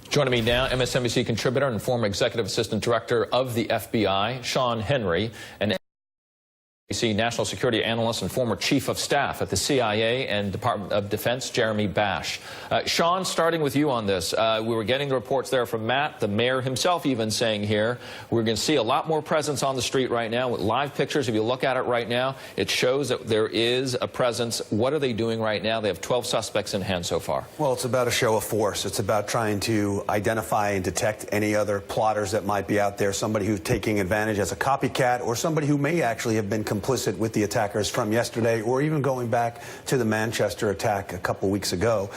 Joining me now, MSNBC contributor and former executive assistant director of the FBI, Sean Henry, and MSNBC national security analyst and former chief of staff at the CIA and Department of Defense, Jeremy Bash. Sean, starting with you on this, we were getting the reports there from Matt, the mayor himself even saying here, we're going to see a lot more presence on the street right now with live pictures. If you look at it right now, it shows that there is a presence. What are they doing right now? They have 12 suspects in hand so far. Well, it's about a show of force. It's about trying to identify and detect any other plotters that might be out there, somebody who's taking advantage as a copycat, or somebody who may actually have been complicit with the attackers from yesterday, or even going back to the Manchester attack a couple weeks ago.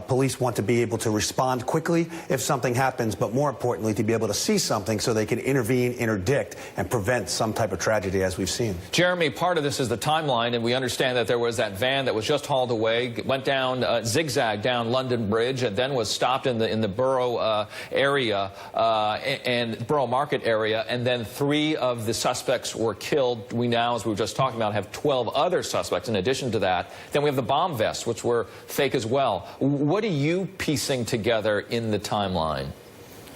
Police want to be able to respond quickly if something happens, but more importantly, to be able to see something so they can intervene, interdict, and prevent some type of tragedy as we've seen. Jeremy, part of this is the timeline, and we understand that there was that van that was just hauled away, went down, zigzagged down London Bridge, and then was stopped in the Borough area and Borough Market area, and then 3 of the suspects were killed. We now, as we were just talking about, have 12 other suspects in addition to that. Then we have the bomb vests, which were fake as well. What are you piecing together in the timeline?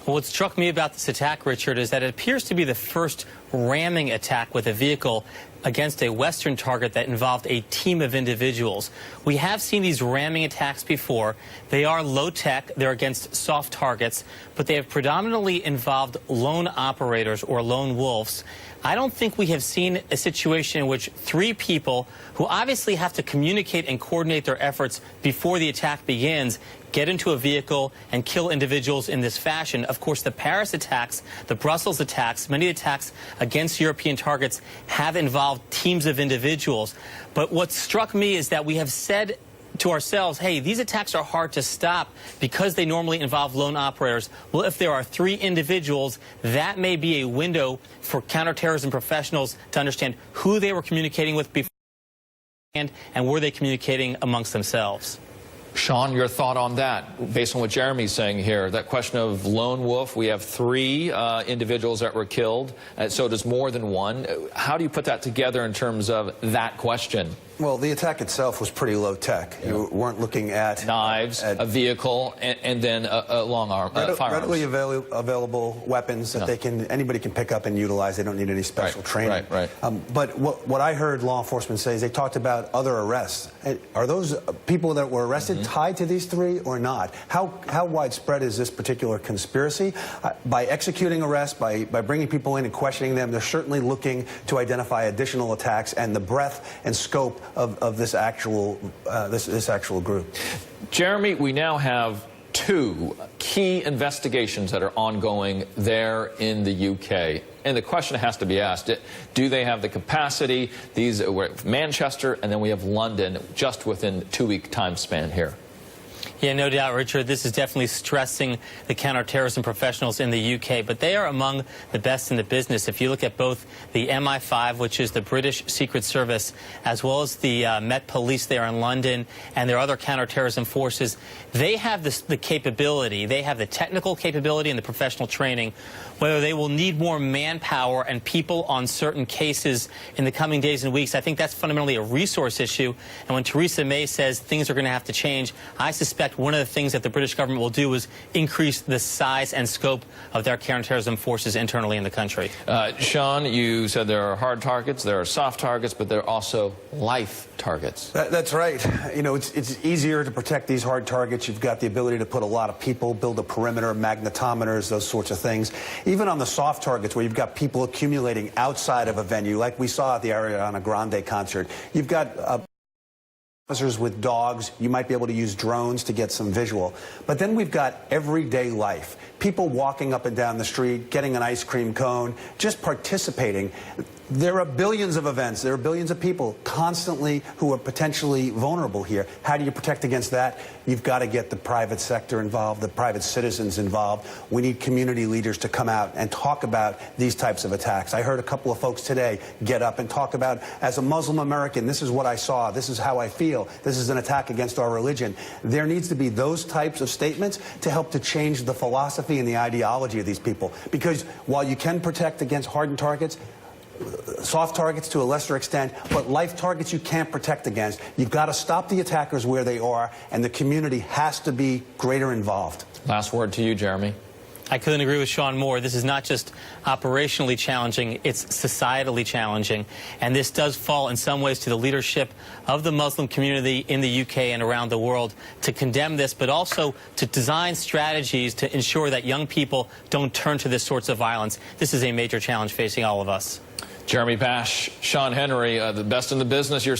Well, what struck me about this attack, Richard, is that it appears to be the first ramming attack with a vehicle against a Western target that involved a team of individuals. We have seen these ramming attacks before. They are low-tech. They're against soft targets, but they have predominantly involved lone operators or lone wolves. I don't think we have seen a situation in which 3 people who obviously have to communicate and coordinate their efforts before the attack begins get into a vehicle and kill individuals in this fashion. Of course, the Paris attacks, the Brussels attacks, many attacks against European targets have involved teams of individuals. But what struck me is that we have said to ourselves, hey, these attacks are hard to stop because they normally involve lone operators. Well, if there are 3 individuals, that may be a window for counterterrorism professionals to understand who they were communicating with beforehand and were they communicating amongst themselves. Sean, your thought on that, based on what Jeremy's saying here, that question of lone wolf, we have 3 individuals that were killed, so does more than 1. How do you put that together in terms of that question? Well, the attack itself was pretty low-tech. Yeah. You weren't looking at knives, a vehicle, and then a long arm, firearms. Readily available weapons that anybody can pick up and utilize. They don't need any special training. Right. But what I heard law enforcement say is they talked about other arrests. Are those people that were arrested tied to these 3 or not? How widespread is this particular conspiracy? By executing arrests, by bringing people in and questioning them, they're certainly looking to identify additional attacks and the breadth and scope of this actual group. Jeremy, we now have 2 key investigations that are ongoing there in the UK. And the question has to be asked, do they have the capacity? These were Manchester, and then we have London just within 2-week time span here. Yeah, no doubt, Richard. This is definitely stressing the counterterrorism professionals in the UK, but they are among the best in the business. If you look at both the MI5, which is the British Secret Service, as well as the Met Police there in London and their other counterterrorism forces, they have the capability, they have the technical capability and the professional training. Whether they will need more manpower and people on certain cases in the coming days and weeks, I think that's fundamentally a resource issue. And when Theresa May says things are going to have to change, I suspect one of the things that the British government will do is increase the size and scope of their counterterrorism forces internally in the country. Sean, you said there are hard targets, there are soft targets, but there are also life targets. That's right. You know, it's easier to protect these hard targets. You've got the ability to put a lot of people, build a perimeter, magnetometers, those sorts of things. Even on the soft targets where you've got people accumulating outside of a venue, like we saw at the Ariana Grande concert, you've got officers with dogs. You might be able to use drones to get some visual. But then we've got everyday life. People walking up and down the street, getting an ice cream cone, just participating. There are billions of events. There are billions of people constantly who are potentially vulnerable here. How do you protect against that? You've got to get the private sector involved, the private citizens involved. We need community leaders to come out and talk about these types of attacks. I heard a couple of folks today get up and talk about, as a Muslim American, this is what I saw, this is how I feel, this is an attack against our religion. There needs to be those types of statements to help to change the philosophy and the ideology of these people. Because while you can protect against hardened targets, soft targets to a lesser extent, but life targets you can't protect against. You've got to stop the attackers where they are, and the community has to be greater involved. Last word to you, Jeremy. I couldn't agree with Sean more. This is not just operationally challenging, it's societally challenging. And this does fall in some ways to the leadership of the Muslim community in the UK and around the world to condemn this, but also to design strategies to ensure that young people don't turn to this sorts of violence. This is a major challenge facing all of us. Jeremy Bash, Sean Henry, the best in the business. You're